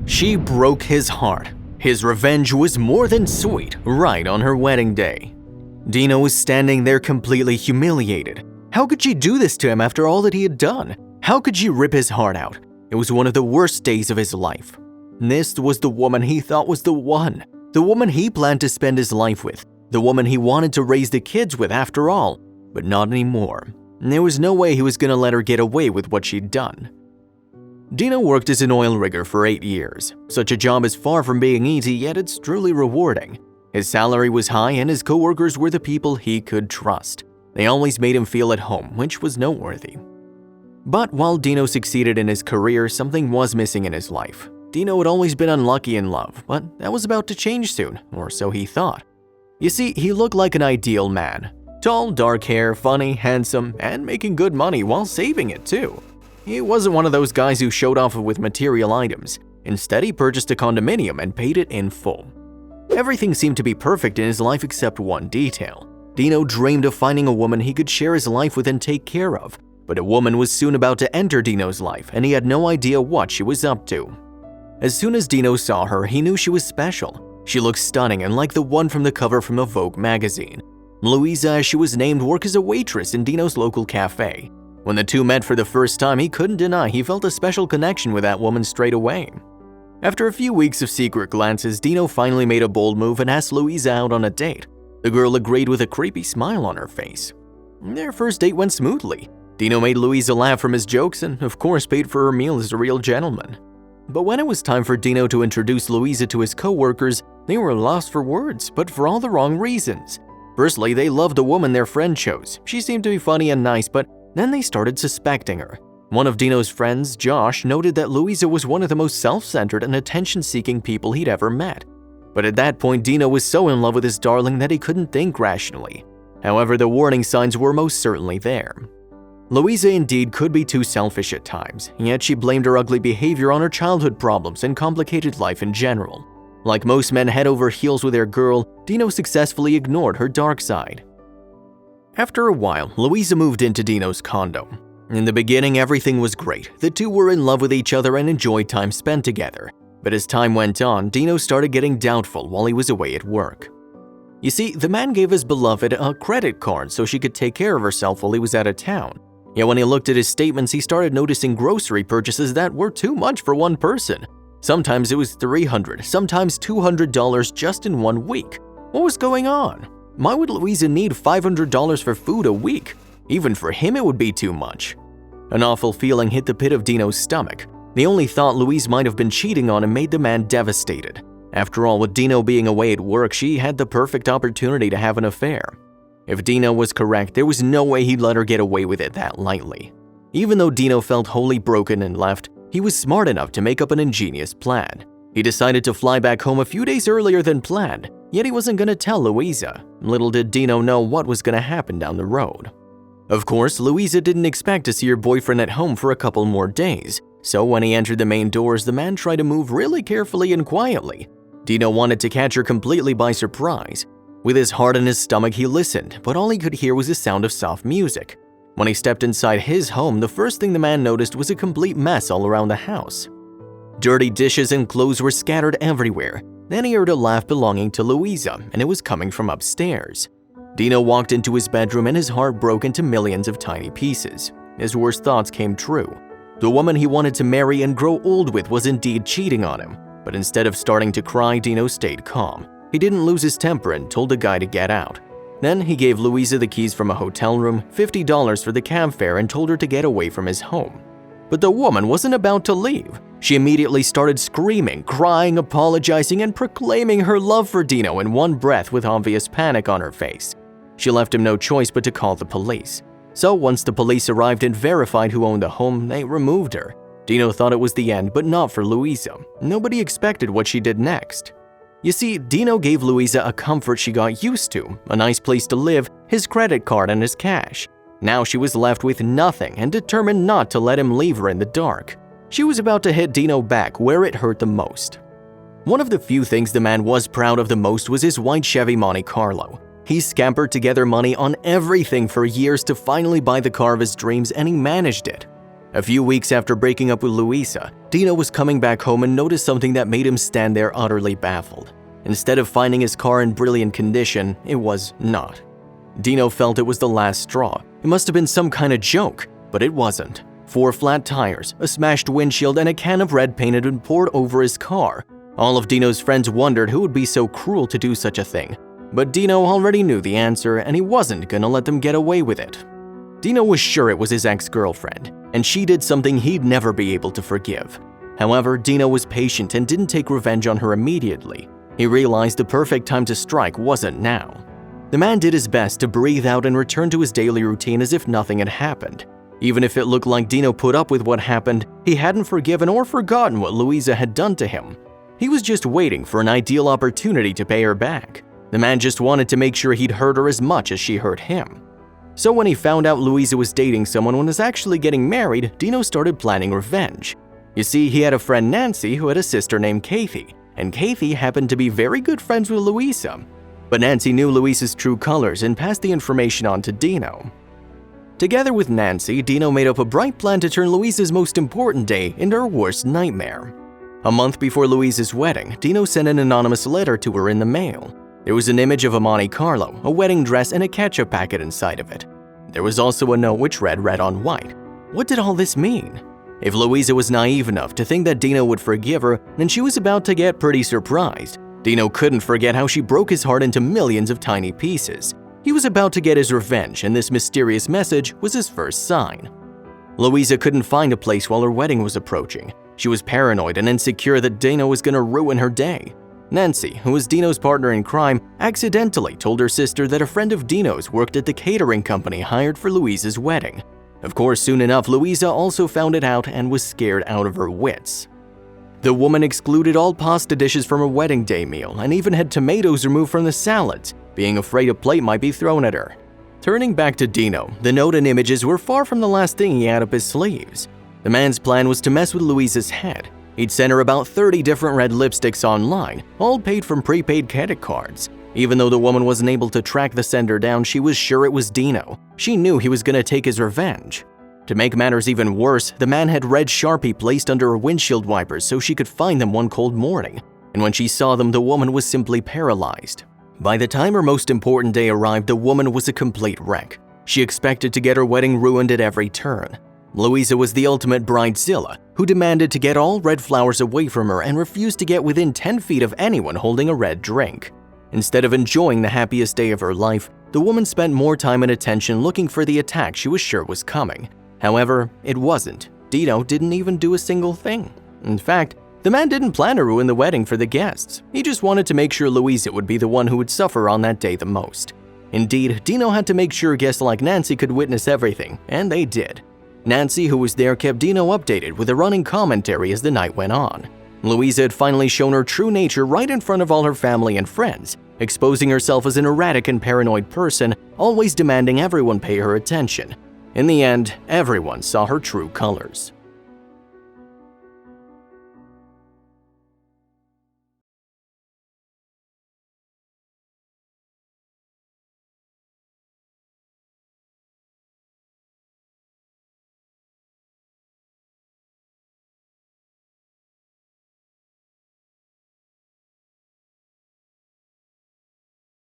She broke his heart. His revenge was more than sweet right on her wedding day. Dino was standing there completely humiliated. How could she do this to him after all that he had done? How could she rip his heart out? It was one of the worst days of his life. This was the woman he thought was the woman he planned to spend his life with, the woman he wanted to raise the kids with after all, but not anymore. There was no way he was going to let her get away with what she'd done. Dino worked as an oil rigger for 8 years. Such a job is far from being easy, yet it's truly rewarding. His salary was high and his coworkers were the people he could trust. They always made him feel at home, which was noteworthy. But while Dino succeeded in his career, something was missing in his life. Dino had always been unlucky in love, but that was about to change soon, or so he thought. You see, he looked like an ideal man. Tall, dark hair, funny, handsome, and making good money while saving it too. He wasn't one of those guys who showed off with material items. Instead, he purchased a condominium and paid it in full. Everything seemed to be perfect in his life except one detail. Dino dreamed of finding a woman he could share his life with and take care of, but a woman was soon about to enter Dino's life and he had no idea what she was up to. As soon as Dino saw her, he knew she was special. She looked stunning and like the one from the cover from a Vogue magazine. Louisa, as she was named, worked as a waitress in Dino's local cafe. When the two met for the first time, he couldn't deny he felt a special connection with that woman straight away. After a few weeks of secret glances, Dino finally made a bold move and asked Louisa out on a date. The girl agreed with a creepy smile on her face. Their first date went smoothly. Dino made Louisa laugh from his jokes and, of course, paid for her meal as a real gentleman. But when it was time for Dino to introduce Louisa to his co-workers, they were lost for words, but for all the wrong reasons. Firstly, they loved the woman their friend chose. She seemed to be funny and nice, but then they started suspecting her. One of Dino's friends, Josh, noted that Louisa was one of the most self-centered and attention-seeking people he'd ever met. But at that point, Dino was so in love with his darling that he couldn't think rationally. However, the warning signs were most certainly there. Louisa indeed could be too selfish at times, yet she blamed her ugly behavior on her childhood problems and complicated life in general. Like most men head over heels with their girl, Dino successfully ignored her dark side. After a while, Louisa moved into Dino's condo. In the beginning, everything was great. The two were in love with each other and enjoyed time spent together. But as time went on, Dino started getting doubtful while he was away at work. You see, the man gave his beloved a credit card so she could take care of herself while he was out of town. Yet when he looked at his statements, he started noticing grocery purchases that were too much for one person. Sometimes it was $300, sometimes $200 just in 1 week. What was going on? Why would Louisa need $500 for food a week? Even for him, it would be too much. An awful feeling hit the pit of Dino's stomach. The only thought Louise might have been cheating on him made the man devastated. After all, with Dino being away at work, she had the perfect opportunity to have an affair. If Dino was correct, there was no way he'd let her get away with it that lightly. Even though Dino felt wholly broken and left, he was smart enough to make up an ingenious plan. He decided to fly back home a few days earlier than planned, yet he wasn't going to tell Louisa. Little did Dino know what was going to happen down the road. Of course, Louisa didn't expect to see her boyfriend at home for a couple more days, so when he entered the main doors, the man tried to move really carefully and quietly. Dino wanted to catch her completely by surprise. With his heart in his stomach, he listened, but all he could hear was the sound of soft music. When he stepped inside his home, the first thing the man noticed was a complete mess all around the house. Dirty dishes and clothes were scattered everywhere. Then he heard a laugh belonging to Louisa, and it was coming from upstairs. Dino walked into his bedroom and his heart broke into millions of tiny pieces. His worst thoughts came true. The woman he wanted to marry and grow old with was indeed cheating on him. But instead of starting to cry, Dino stayed calm. He didn't lose his temper and told the guy to get out. Then he gave Louisa the keys from a hotel room, $50 for the cab fare, and told her to get away from his home. But the woman wasn't about to leave. She immediately started screaming, crying, apologizing, and proclaiming her love for Dino in one breath with obvious panic on her face. She left him no choice but to call the police. So once the police arrived and verified who owned the home, they removed her. Dino thought it was the end, but not for Louisa. Nobody expected what she did next. You see, Dino gave Louisa a comfort she got used to, a nice place to live, his credit card, and his cash. Now she was left with nothing and determined not to let him leave her in the dark. She was about to hit Dino back where it hurt the most. One of the few things the man was proud of the most was his white Chevy Monte Carlo. He scampered together money on everything for years to finally buy the car of his dreams, and he managed it. A few weeks after breaking up with Louisa, Dino was coming back home and noticed something that made him stand there utterly baffled. Instead of finding his car in brilliant condition, it was not. Dino felt it was the last straw. It must have been some kind of joke, but it wasn't. 4 flat tires, a smashed windshield, and a can of red paint had been poured over his car. All of Dino's friends wondered who would be so cruel to do such a thing. But Dino already knew the answer, and he wasn't gonna let them get away with it. Dino was sure it was his ex-girlfriend, and she did something he'd never be able to forgive. However, Dino was patient and didn't take revenge on her immediately. He realized the perfect time to strike wasn't now. The man did his best to breathe out and return to his daily routine as if nothing had happened. Even if it looked like Dino put up with what happened, he hadn't forgiven or forgotten what Louisa had done to him. He was just waiting for an ideal opportunity to pay her back. The man just wanted to make sure he'd hurt her as much as she hurt him. So when he found out Louisa was dating someone and was actually getting married, Dino started planning revenge. You see, he had a friend Nancy who had a sister named Kathy, and Kathy happened to be very good friends with Louisa. But Nancy knew Louisa's true colors and passed the information on to Dino. Together with Nancy, Dino made up a bright plan to turn Louisa's most important day into her worst nightmare. A month before Louisa's wedding, Dino sent an anonymous letter to her in the mail. There was an image of a Monte Carlo, a wedding dress, and a ketchup packet inside of it. There was also a note which read red on white. What did all this mean? If Louisa was naive enough to think that Dino would forgive her, then she was about to get pretty surprised. Dino couldn't forget how she broke his heart into millions of tiny pieces. He was about to get his revenge, and this mysterious message was his first sign. Louisa couldn't find a place while her wedding was approaching. She was paranoid and insecure that Dino was going to ruin her day. Nancy, who was Dino's partner in crime, accidentally told her sister that a friend of Dino's worked at the catering company hired for Louisa's wedding. Of course, soon enough, Louisa also found it out and was scared out of her wits. The woman excluded all pasta dishes from her wedding day meal and even had tomatoes removed from the salads, being afraid a plate might be thrown at her. Turning back to Dino, the note and images were far from the last thing he had up his sleeves. The man's plan was to mess with Louisa's head. He'd sent her about 30 different red lipsticks online, all paid from prepaid credit cards. Even though the woman wasn't able to track the sender down, she was sure it was Dino. She knew he was going to take his revenge. To make matters even worse, the man had red Sharpie placed under her windshield wipers so she could find them one cold morning. And when she saw them, the woman was simply paralyzed. By the time her most important day arrived, the woman was a complete wreck. She expected to get her wedding ruined at every turn. Louisa was the ultimate bridezilla, who demanded to get all red flowers away from her and refused to get within 10 feet of anyone holding a red drink. Instead of enjoying the happiest day of her life, the woman spent more time and attention looking for the attack she was sure was coming. However, it wasn't. Dino didn't even do a single thing. In fact, the man didn't plan to ruin the wedding for the guests. He just wanted to make sure Louisa would be the one who would suffer on that day the most. Indeed, Dino had to make sure guests like Nancy could witness everything, and they did. Nancy, who was there, kept Dino updated with a running commentary as the night went on. Louisa had finally shown her true nature right in front of all her family and friends, exposing herself as an erratic and paranoid person, always demanding everyone pay her attention. In the end, everyone saw her true colors.